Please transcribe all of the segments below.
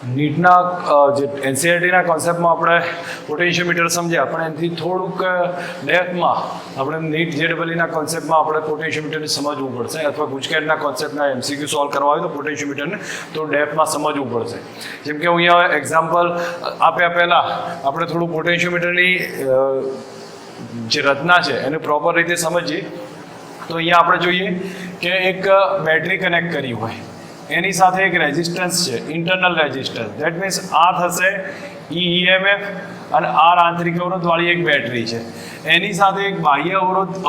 નીટના જે એનસીઆરટીના કોન્સેપ્ટમાં આપણે પોટેન્શિયોમીટર સમજ્યા, પણ એનાથી થોડુંક ડેપ્થમાં આપણે નીટ જેડબલઈના કોન્સેપ્ટમાં આપણે પોટેન્શિયોમીટરને સમજવું પડશે, અથવા ગુજકેટના કોન્સેપ્ટના એમસીક્યુ સોલ્વ કરવા હોય તો પોટેન્શિયોમીટરને તો ડેપ્થમાં સમજવું પડશે. જેમ કે અહીંયા એક્ઝામ્પલ આપ્યા પહેલાં આપણે થોડું પોટેન્શિયોમીટરની જે રચના છે એને પ્રોપર રીતે સમજીએ. તો અહીંયા આપણે જોઈએ કે એક બેટરી કનેક્ટ કરી હોય, એની સાથે એક રેઝિસ્ટન્સ છે, ઇન્ટરનલ રેઝિસ્ટન્સ. ધેટ મીન્સ આ થશે ઈએમએફ અને આર આંતરિક અવરોધવાળી એક બેટરી છે, એની સાથે એક બાહ્ય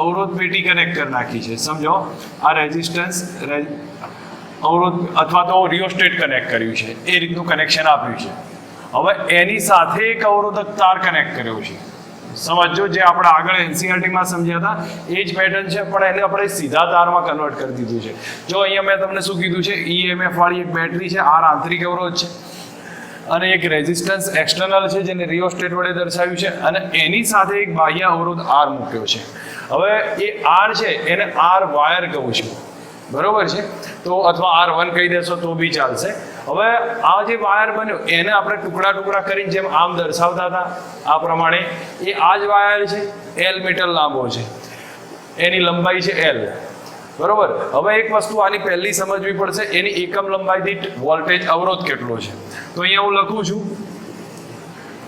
અવરોધ પેટી કનેક્ટ કરી નાખી છે. સમજો, આ રેઝિસ્ટન્સ અવરોધ અથવા તો રિયોસ્ટેટ કનેક્ટ કર્યું છે, એ રીતનું કનેક્શન આપ્યું છે. હવે એની સાથે એક અવરોધક તાર કનેક્ટ કર્યો છે. સમજો, જે આપણે આગળ એનસીઆરટીમાં સમજ્યા હતા એ જ પેટર્ન છે, પણ એને આપણે સીધા તારમાં કન્વર્ટ કરી દીધું છે. જો અહીંયા મેં તમને શું કીધું છે, ઈએમએફ વાળી એક બેટરી છે, આર આંતરિક અવરોધ છે, અને એક રેઝિસ્ટન્સ એક્સટર્નલ છે જેને રિયોસ્ટેટ વડે દર્શાવ્યું છે, અને એની સાથે એક બાહ્ય અવરોધ આર મૂક્યો છે. હવે એ આર છે એને આર વાયર કહું છું, બરોબર છે? તો અથવા R1 કહી દેશો તો બી ચાલશે. હવે આ જે વાયર બન્યો એને આપણે ટુકડા કરીને જેમ આમ દર્શાવતા હતા આ પ્રમાણે, એ આ જ વાયર છે, L મીટર લાંબો છે, એની લંબાઈ છે L, બરોબર. હવે એક વસ્તુ આની પહેલી સમજવી પડશે, એની એકમ લંબાઈ દીઠ વોલ્ટેજ અવરોધ કેટલો છે. તો અહીંયા હું લખું છું,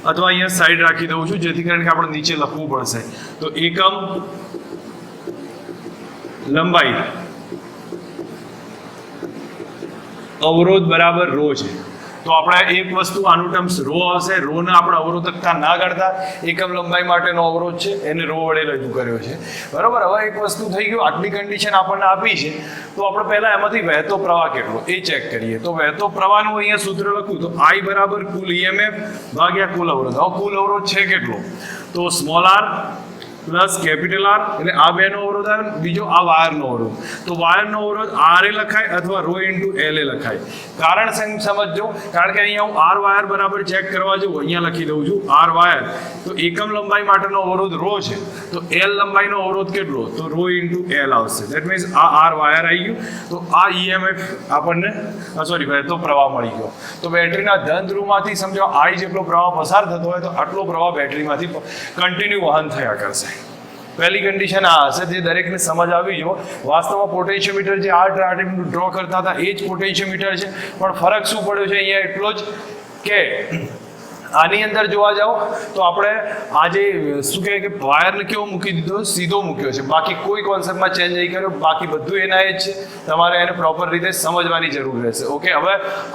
અથવા અહીંયા સાઈડ રાખી દઉં છું જેથી કરીને આપણે નીચે લખવું પડશે. તો એકમ લંબાઈ અવરોધ બરાબર રો છે. તો આપણે એક વસ્તુ આનું ટર્મ્સ રો આવશે, રોને આપણે અવરોધકતા ના ગણતા, એકમ લંબાઈ માટેનો અવરોધ છે એને રો વડે રજૂ કર્યો છે, બરોબર. હવે એક વસ્તુ થઈ ગયું, આટલી કન્ડિશન આપણને આપી છે, તો આપણે પહેલા એમાંથી વહેતો પ્રવાહ કેટલો એ ચેક કરીએ. તો વહેતો પ્રવાહનું અહીંયા સૂત્ર લખું તો I બરાબર કુલ ઈએમએફ ભાગ્યા કુલ અવરોધ. હવે કુલ અવરોધ છે કેટલો, તો small R plus capital R, એટલે આ બેનો અવરોધ આવે, બીજો આ વાયરનો અવરોધ. તો વાયરનો અવરોધ આર એ લખાય અથવા રો ઇન્ટુ એલ એ લખાય. કારણ સમજો, કારણ કે અહીંયા હું આર વાયર બરાબર ચેક કરવા જઉં, અહીંયા લખી દઉં છું આર વાયર. તો એકમ લંબાઈ માટેનો અવરોધ રો છે, તો એલ લંબાઈનો અવરોધ કેટલો, તો રો ઇન્ટુ એલ આવશે. દેટ મીન્સ આ આર વાયર આવી ગયું. તો આ ઈએમએફ આપણને વહેતો પ્રવાહ મળી ગયો. તો બેટરીના ધન ધ્રુવમાંથી સમજો આઈ જેટલો પ્રવાહ પસાર થતો હોય તો આટલો પ્રવાહ બેટરીમાંથી કન્ટિન્યુ વહન થયા કરશે. પહેલી કન્ડિશન આ હશે, જે દરેકને સમજ આવી જો. વાસ્તવમાં પોટેન્શિયોમીટર જે આ ડ્રો કરતા હતા એ જ પોટેન્શિયોમીટર છે, પણ ફરક શું પડ્યો છે અહીંયા એટલો જ કે આની અંદર જોવા જાઓ તો આપણે આ જે શું કહે કે વાયરને કેવો મૂકી દીધો, સીધો મૂક્યો છે, બાકી કોઈ કોન્સેપ્ટમાં ચેન્જ નહીં કર્યો, બાકી બધું એના એ જ છે. તમારે એને પ્રોપર રીતે સમજવાની જરૂર રહેશે. ઓકે, હવે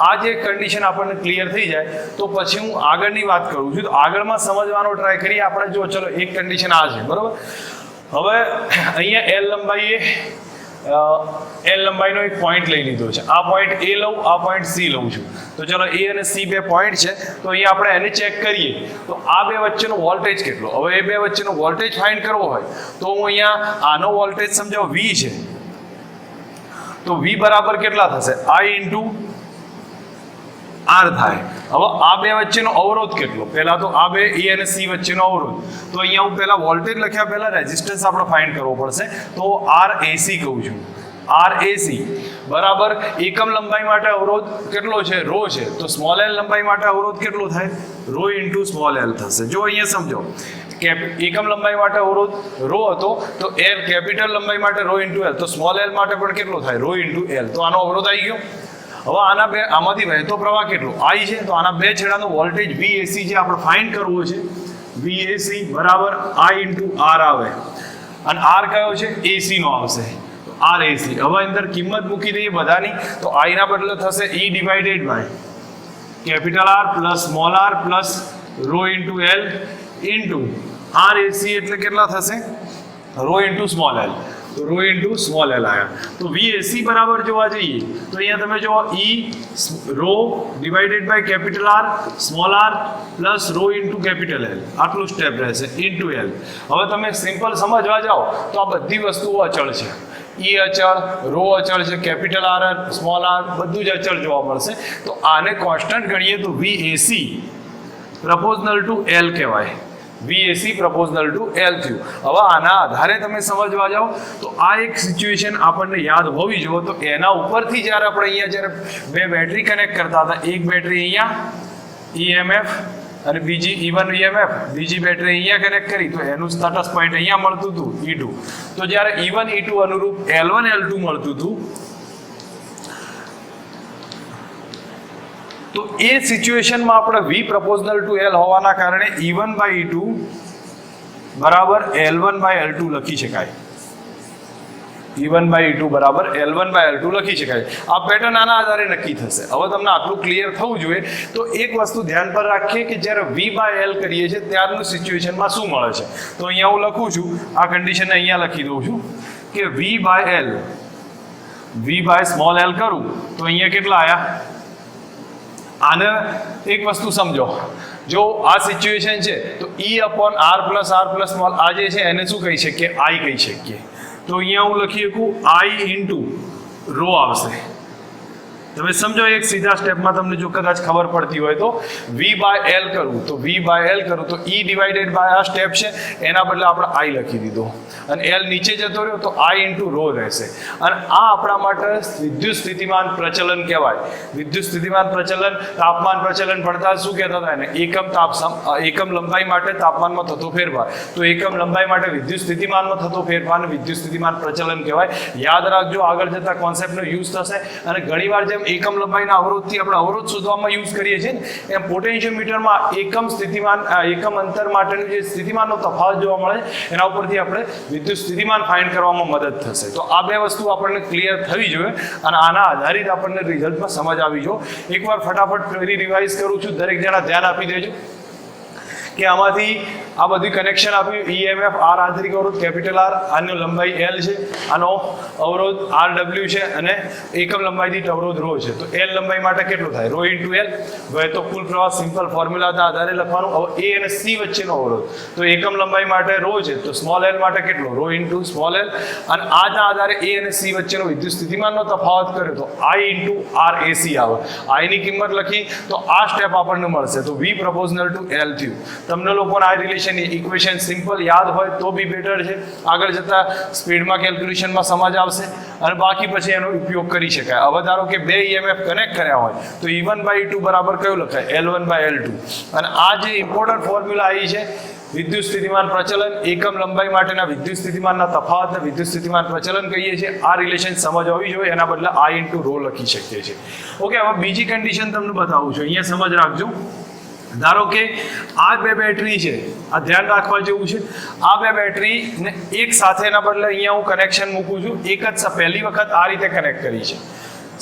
આ જે કન્ડિશન આપણને ક્લિયર થઈ જાય તો પછી હું આગળની વાત કરું છું. તો આગળમાં સમજવાનો ટ્રાય કરીએ આપણે. જો ચલો, એક કન્ડિશન આ છે, બરોબર. હવે અહીંયા એલ લંબાઈનો એક પોઈન્ટ લઈ લીધો છે. આ પોઈન્ટ એ લઉં, આ પોઈન્ટ સી લઉં છું. તો ચલો, એ અને સી બે પોઈન્ટ છે, તો અહીંયા આપણે એને ચેક કરીએ. તો આ બે વચ્ચેનો વોલ્ટેજ કેટલો, હવે એ બે વચ્ચેનો વોલ્ટેજ ફાઇન્ડ કરવો હોય તો હું અહીંયા આનો વોલ્ટેજ સમજો V છે, તો V બરાબર કેટલા થશે, I ઇન્ટુ આર થાય. હવે આ બે વચ્ચેનો અવરોધ કેટલો, પહેલા તો આ બે એ અને સી વચ્ચેનો અવરોધ. તો અહીંયા હું પહેલા વોલ્ટેજ લખ્યા પહેલા રેઝિસ્ટન્સ આપણે ફાઇન્ડ કરવો પડશે. તો આર એસી કહું છું, આર એસી બરાબર એકમ લંબાઈ માટે અવરોધ કેટલો છે, રો છે, તો સ્મોલ એલ લંબાઈ માટે અવરોધ કેટલો થાય, રો ઇન્ટુ સ્મોલ એલ થશે. જો અહીંયા સમજો, એકમ લંબાઈ માટે અવરોધ રો હતો, તો એલ કેપિટલ લંબાઈ માટે રો ઇન્ટુ એલ, તો સ્મોલ એલ માટે પણ કેટલો થાય, રો ઇન્ટુ એલ. તો આનો અવરોધ આવી ગયો. હવે આમાંથી વહેતો પ્રવાહ કેટલો, I છે, તો આના બે છેડાનો વોલ્ટેજ VAC જે આપણે ફાઇન્ડ કરવો છે, VAC બરાબર I ઇન્ટુ આર આવે, અને આર કયો છે, AC નો આવશે, તો આર એસી. હવે અંદર કિંમત મૂકી દઈએ બધાની, તો I ના બદલે થશે E divided by capital R plus small R plus rho into L into R AC, એટલે કેટલા થશે, રો ઇન્ટુ સ્મોલ એલ. તો રો ઇન્ટુ સ્મોલ એલ આવ્યા. તો VAC બરાબર જોવા જઈએ તો અહીંયા તમે જો E rho divided by capital R small R plus rho into capital L, આટલું સ્ટેપ રહેશે ઇન્ટુ એલ. હવે તમે સિમ્પલ સમજવા જાઓ તો આ બધી વસ્તુઓ અચળ છે. E અચળ, રો અચળ છે, કેપિટલ આર સ્મોલ આર બધું જ અચળ જોવા મળશે. તો આને કોન્સ્ટન્ટ ગણીએ તો VAC પ્રપોઝનલ ટુ એલ કહેવાય. VAC proportional to L થયું. હવે આના આધારે તમે સમજવા જાઓ તો આ એક સિચ્યુએશન આપણને યાદ હોવી જોઈએ. તો એના ઉપરથી જ્યારે આપણે અહીંયા જ્યારે બે બેટરી કનેક્ટ કરતા હતા, એક બેટરી અહીંયા EMF અને બીજી E1 EMF, બીજી બેટરી અહીંયા કનેક્ટ કરી તો એનું સ્ટેટસ પોઈન્ટ અહીંયા મળતું હતું E2. તો જ્યારે E1 E2 અનુરૂપ L1 L2 મળતું હતું તો એ સિચ્યુએશનમાં આપણે V proportional to L હોવાના કારણે E1 by E2 બરાબર L1 by L2 લખી શકાય. E1 by E2 બરાબર L1 by L2 લખી શકાય. આ પેટર્ન આના આધારે નક્કી થશે. હવે તમને આટલું ક્લિયર થવું જોઈએ. તો એક વસ્તુ ધ્યાન પર રાખીએ કે જ્યારે V by L કરીએ છીએ ત્યારનું સિચ્યુએશનમાં શું મળે છે. તો અહીંયા હું લખું છું, આ કન્ડિશનને અહીંયા લખી દઉં છું કે V by સ્મોલ l કરું તો અહીંયા કેટલા આવ્યા. આને એક વસ્તુ સમજો, જો આ સિચ્યુએશન છે તો E/R પ્લસ સ્મોલ આ જે છે એને શું કહી શકીએ, I કહી શકીએ. તો અહીંયા હું લખી શકું I ઇન્ટુ રો આવશે. તમે સમજો એક સીધા સ્ટેપમાં તમને જો કદાચ ખબર પડતી હોય તો V by L કરું તો E ડિવાઇડેડ બાય આ સ્ટેપ છે એના બદલે આપણે I લખી દીધો અને L નીચે જતો રહ્યો તો I ઇન્ટુ રો રહેશે. અને આ આપણા માટે વિદ્યુત સ્થિતિમાન પ્રચલન કહેવાય. વિદ્યુત સ્થિતિમાન પ્રચલન, તાપમાન પ્રચલન ભણતા શું કહેતા હતા એને, એકમ લંબાઈ માટે તાપમાનમાં થતો ફેરફાર. તો એકમ લંબાઈ માટે વિદ્યુત સ્થિતિમાનમાં થતો ફેરફારને વિદ્યુત સ્થિતિમાન પ્રચલન કહેવાય. યાદ રાખજો, આગળ જતા કોન્સેપ્ટનો યુઝ થશે. અને ઘણીવાર જેમ એકમ લંબાઈના અવરોધથી આપણે અવરોધ શોધવામાં યુઝ કરીએ છીએ ને, એમ પોટેન્શિયોમીટરમાં એકમ અંતર માટેનું જે સ્થિતિમાનનો તફાવત જોવા મળે એના ઉપરથી આપણે વિદ્યુત સ્થિતિમાન ફાઇન્ડ કરવામાં મદદ થશે. તો આ બે વસ્તુ આપણને ક્લિયર થવી જોઈએ અને આના આધારિત આપણને રિઝલ્ટમાં સમજ આવી જોઈએ. એકવાર ફટાફટ ફરી રિવાઇઝ કરું છું, દરેક જણા ધ્યાન આપી દેજો કે આમાંથી આ બધું કનેક્શન આપ્યું. EMF R આંતરિક અવરોધ કેપિટલ R, આનો લંબાઈ L છે, આનો અવરોધ RW છે અને એકમ લંબાઈ દીઠ અવરોધ ρ છે. તો L લંબાઈ માટે કેટલું થાય, ρ ઇન્ટુ L. વહેતો કુલ પ્રવાહ સિમ્પલ ફોર્મ્યુલાના આધારે લખવાનું. હવે A અને C વચ્ચેનો અવરોધ તો એકમ લંબાઈ માટે ρ છે તો સ્મોલ l માટે કેટલો, ρ ઇન્ટુ સ્મોલ l. અને આના આધારે A અને C વચ્ચેનો વિદ્યુત સ્થિતિમાનનો તફાવત કર્યો તો I ઇન્ટુ RAC આવે. I ની કિંમત લખી તો આ સ્ટેપ આપણને મળશે. તો V proportional to L થયું. તમને લોકોને આ રિલેશન ઇક્વેશન સિમ્પલ યાદ હોય તો બી બેટર છે. આગળ જતા સ્પીડમાં કેલ્ક્યુલેશનમાં સમજ આવશે અને બાકી પછી એનો ઉપયોગ કરી શકાય. હવે ધારો કે બે EMF કનેક્ટ કર્યા હોય તો E1 by E2 બરાબર કયું લખાય, L1 by L2. અને આ જે ઇમ્પોર્ટન્ટ ફોર્મ્યુલા આવી છે વિદ્યુત સ્થિતિમાન પ્રચલન, એકમ લંબાઈ માટેના વિદ્યુત સ્થિતિમાનના તફાવતને વિદ્યુત સ્થિતિમાન પ્રચલન કહીએ છીએ. આ રિલેશન સમજ હોવી જોઈએ, એના બદલે I ઇન્ટુ રો લખી શકીએ છીએ. ઓકે, હવે બીજી કન્ડિશન તમને બતાવું છું, અહીંયા સમજ રાખજો. ધારો કે આ બે બેટરી છે, આ ધ્યાન રાખવા જેવું છે. આ બે બેટરીને એક સાથેના બદલે અહીંયા હું કનેક્શન મૂકું છું. એક જ પહેલી વખત આ રીતે કનેક્ટ કરી છે,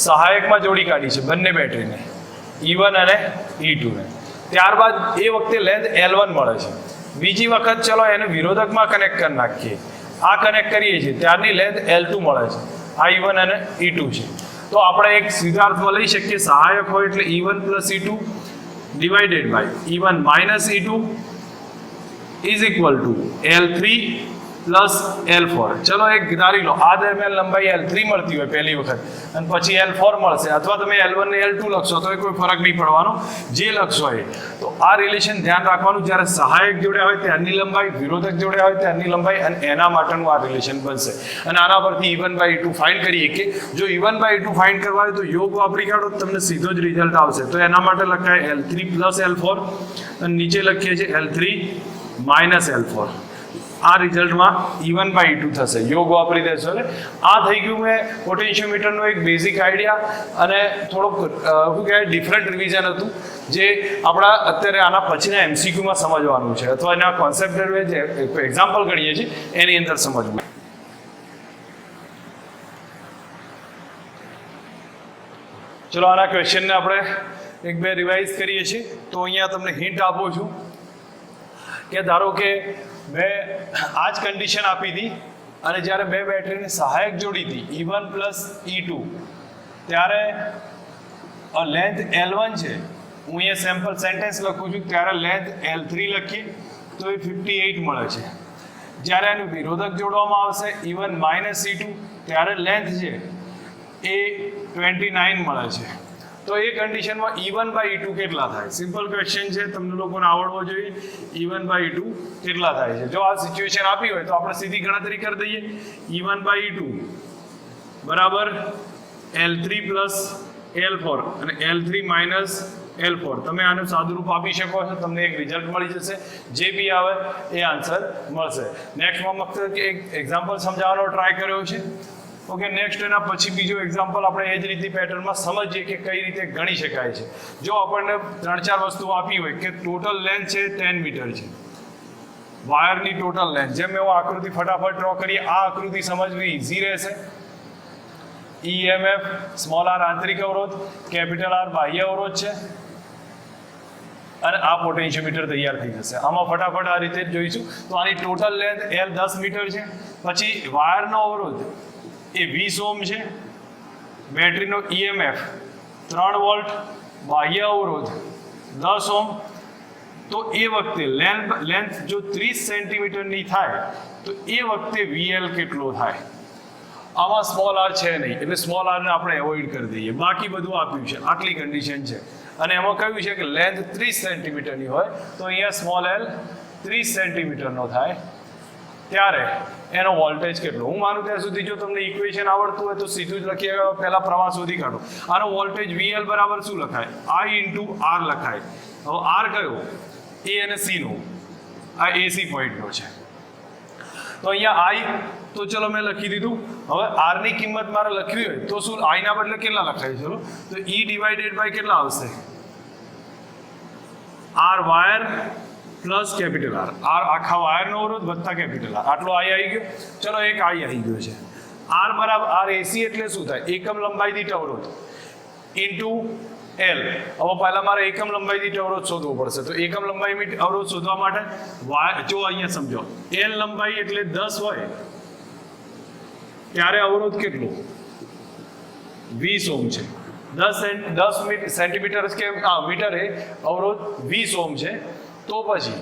સહાયકમાં જોડી કાઢી છે બંને બેટરીને, E1 અને E2 ને. ત્યારબાદ એ વખતે લેન્થ L1 મળે છે. બીજી વખત ચલો એને વિરોધકમાં કનેક્ટ કરી નાખીએ, આ કનેક્ટ કરીએ છીએ ત્યારની લેન્થ L2 મળે છે. આ E1 અને E2 છે. તો આપણે એક સીધા અર્થમાં લઈ શકીએ, સહાયક હોય એટલે E1 plus E2 divided by E1 minus E2 is equal to L3 plus L4. ચલો એક ધારી લો આ દરમિયાન લંબાઈ L3 મળતી હોય પહેલી વખત અને પછી L4 મળશે, અથવા તમે L1 ને L2 લખશો તો કોઈ ફરક નહીં પડવાનો, જે લખશો એ. તો આ રિલેશન ધ્યાન રાખવાનું, જ્યારે સહાયક જોડે હોય ત્યારની લંબાઈ, વિરોધક જોડે હોય ત્યારની લંબાઈ, અને એના માટેનું આ રિલેશન બનશે. અને આના પરથી E1 by E2 ફાઇન્ડ કરીએ કે જો E1 by E2 ફાઇન્ડ કરવા હોય તો યોગ વાપરી કાઢો તમને સીધો જ રિઝલ્ટ આવશે. તો એના માટે લખાય L3 plus L4 અને નીચે લખીએ છીએ L3 minus L4. આ રિઝલ્ટમાં E1 by E2 થશે, યોગ વાપરી દેશો. એટલે આ થઈ ગયું મેં પોટેન્શિયોમીટરનો એક બેઝિક આઈડિયા અને થોડોક શું કહેવાય ડિફરન્ટ રિવિઝન હતું, જે આપણા અત્યારે આના પછીના MCQમાં સમજવાનું છે અથવા એના કોન્સેપ્ટ જે એક્ઝામ્પલ ગણીએ છીએ એની અંદર સમજવું. ચલો આના ક્વેશ્ચનને આપણે એક બે રિવાઇઝ કરીએ છીએ. તો અહીંયા તમને હિન્ટ આપું છું કે ધારો કે મેં આ જ કન્ડિશન આપી હતી અને જ્યારે બે બેટરીને સહાયક જોડી હતી E1 પ્લસ E2, ત્યારે લેન્થ L1 છે, હું અહીંયા સેમ્પલ સેન્ટેન્સ લખું છું, ત્યારે લેન્થ L3 લખીએ તો એ 58 મળે છે. જ્યારે એનું વિરોધક જોડવામાં આવશે E1 માઇનસ E2, ત્યારે લેન્થ છે એ 29 મળે છે. તો એ કન્ડિશનમાં E1/E2 કેટલા થાય? સિમ્પલ ક્વેશ્ચન છે, તમને લોકોને આવડવો જોઈએ. E1/E2 કેટલા થાય છે? જો આ સિચ્યુએશન આપી હોય તો આપણે સીધી ગણતરી કરી દઈએ. E1/E2 બરાબર L3 પ્લસ L4 અને L3 માઇનસ L4. તમે આનું સાદું રૂપ આપી શકો છો, તમને એક રિઝલ્ટ મળી જશે. જે બી આવે એ આન્સર મળશે. નેક્સ્ટમાં ફક્ત એક એક્ઝામ્પલ સમજાવવાનો ટ્રાય કર્યો છે. ઓકે, નેક્સ્ટ એના પછી બીજો એક્ઝામ્પલ આપણે એ જ રીતની પેટર્નમાં સમજીએ કે કઈ રીતે ગણી શકાય છે. જો આપણને 3-4 વસ્તુઓ આપી હોય કે ટોટલ લેન્થ છે 10 મીટર છે, વાયરની ટોટલ લેન્થ, જેમ એવો આકૃતિ ફટાફટ ડ્રો કરીએ. આ આકૃતિ સમજવી ઇઝી રહેશે. EMF સ્મોલ r આંતરિક અવરોધ, કેપિટલ R બાહ્ય અવરોધ છે, અને આ પોટેન્શિયોમીટર તૈયાર થઈ જશે. આમાં ફટાફટ આ રીતે જ જોઈશું. તો આની ટોટલ લેન્થ L 10 મીટર છે. પછી વાયરનો અવરોધ એ 20 ઓહ્મ છે. બેટરીનો EMF 3 વોલ્ટ, બાહ્ય અવરોધ 10 ઓહ્મ. તો એ વખતે લેન્થ જો 30 સેન્ટીમીટરની થાય તો એ વખતે VL કેટલો થાય? આમાં સ્મોલ r છે નહીં, એટલે સ્મોલ r ને આપણે એવોઇડ કરી દઈએ. બાકી બધું આપ્યું છે, આટલી કન્ડિશન છે. અને એમાં કહ્યું છે કે લેન્થ 30 સેન્ટીમીટરની હોય તો અહીંયા સ્મોલ l 30 સેન્ટીમીટરનો થાય, ત્યારે એનો વોલ્ટેજ કેટલો? હું માનું ત્યાં સુધી જો તમને ઇક્વેશન આવડતું હોય તો સીધું જ લખીએ. પહેલા પ્રવાહ શોધી કાઢો. આનો વોલ્ટેજ VL બરાબર શું લખાય? I × R લખાય. હવે R કયો? A અને C નો, આ AC પોઈન્ટનો છે. તો અહીંયા I તો ચલો મેં લખી દીધું. હવે R ની કિંમત મારે લખવી હોય તો શું? I ના બદલે કેટલા લખાય? ચલો તો E / કેટલા આવશે? R wire plus capital R. R આખા વાયરનો અવરોધ વત્તા કેપિટલ R. આટલો I આવી ગયો. ચલો એક I આવી ગયો છે. R બરાબર R AC એટલે શું થાય? એકમ લંબાઈ દીઠ અવરોધ ઇન્ટુ L. હવે પહેલા મારે એકમ લંબાઈ દીઠ અવરોધ શોધવો પડશે. તો એકમ લંબાઈ અવરોધ શોધવા માટે જો અહીંયા સમજો, L લંબાઈ એટલે 10 હોય ત્યારે અવરોધ કેટલો? 20 ઓહ્મ છે. 10 સેન્ટીમીટર કે મીટરે અવરોધ 20 ઓહ્મ છે. તો પછી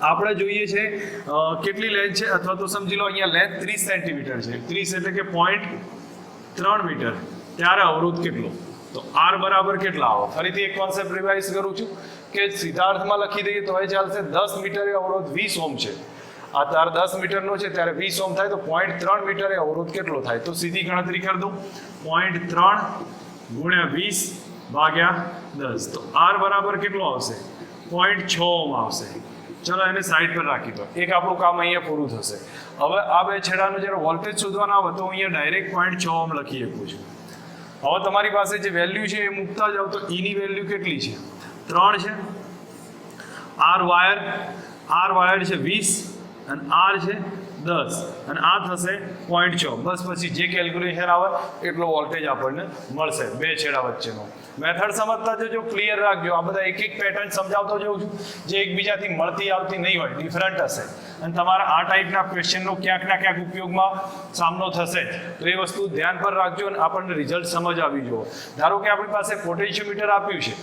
આપણે જોઈએ છે કેટલી લેન્થ છે, અથવા તો સમજી લો અહીંયા લેન્થ 30 સેન્ટીમીટર છે. 30 એટલે કે 0.3 મીટર, ત્યારે અવરોધ કેટલો? તો R બરાબર કેટલા આવે? ફરીથી એક કોન્સેપ્ટ રિવાઇઝ કરું છું કે સીધા અર્થમાં લખી દઈએ તો એ ચાલશે. 10 મીટરે અવરોધ 20 ઓહ્મ છે. આ તાર 10 મીટરનો છે ત્યારે 20 ઓહ્મ થાય તો 0.3 મીટરે અવરોધ કેટલો થાય? તો સીધી ગણતરી કરી દઉં. 0.3 × 20/10. તો R બરાબર કેટલો આવશે? 0.6 ઓહ્મ આવશે. ચલો એને સાઈડ પર રાખી દો. એક આપણું કામ અહીંયા પૂરું થશે. હવે આ બે છેડાનો જ્યારે વોલ્ટેજ શોધવાના આવે તો અહીંયા ડાયરેક્ટ 0.6 ઓહ્મ લખી શકું છું. હવે તમારી પાસે જે વેલ્યુ છે એ મૂકતા જાવ તો E ની વેલ્યુ કેટલી છે? 3 છે. R વાયર છે 20 અને R છે 10 અને આ થશે 0.6. બસ પછી જે કેલ્ક્યુલેશન આવે એટલો વોલ્ટેજ આપણને મળશે બે છેડા વચ્ચેનો. મેથડ સમજતા જજો, ક્લિયર રાખજો. આ બધા એક પેટર્ન સમજાવતો જઉં છું જે એકબીજાથી મળતી આવતી નહીં હોય, ડિફરન્ટ હશે. અને તમારા આ ટાઈપના ક્વેશ્ચનનો ક્યાંક ના ક્યાંક ઉપયોગમાં સામનો થશે જ. તો એ વસ્તુ ધ્યાન પર રાખજો અને આપણને રિઝલ્ટ સમજ આવી જુઓ. ધારો કે આપણી પાસે પોટેન્શિયોમીટર આપ્યું છે.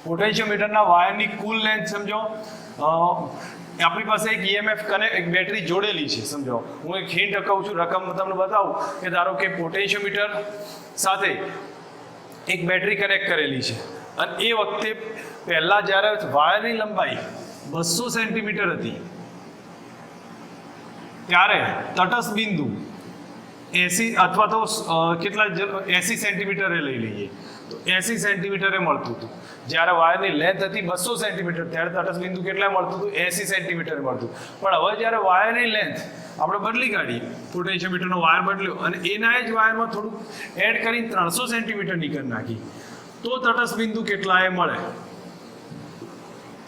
પોટેન્શિયોમીટરના વાયરની કુલ લેન્થ સમજો. આપણી પાસે એક EMF એક બેટરી જોડેલી છે. સમજો હું એક હિન્ટ કહું છું, રકમ તમને બતાવું કે ધારો કે પોટેન્શિયોમીટર સાથે એક બેટરી કનેક્ટ કરેલી છે અને એ વખતે પહેલા જ્યારે વાયરની લંબાઈ 200 સેન્ટીમીટર હતી ત્યારે તટસ્થ બિંદુ 80 અથવા તો કેટલા 80 સેન્ટીમીટરે લઈ લઈએ તો 80 સેન્ટીમીટરે મળતું હતું. જ્યારે વાયરની લેન્થ હતી 200 સેન્ટીમીટર ત્યારે તટસ્થ બિંદુ કેટલા મળતું હતું? 80 સેન્ટીમીટરે મળતું. પણ હવે જ્યારે વાયરની લેન્થ આપણે બદલી કાઢી, પોટેન્શિયોમીટરનો વાયર બદલ્યો અને એના જ વાયરમાં થોડુંક એડ કરીને 300 સેન્ટીમીટરની કરી નાખી તો તટસ્થ બિંદુ કેટલા એ મળે?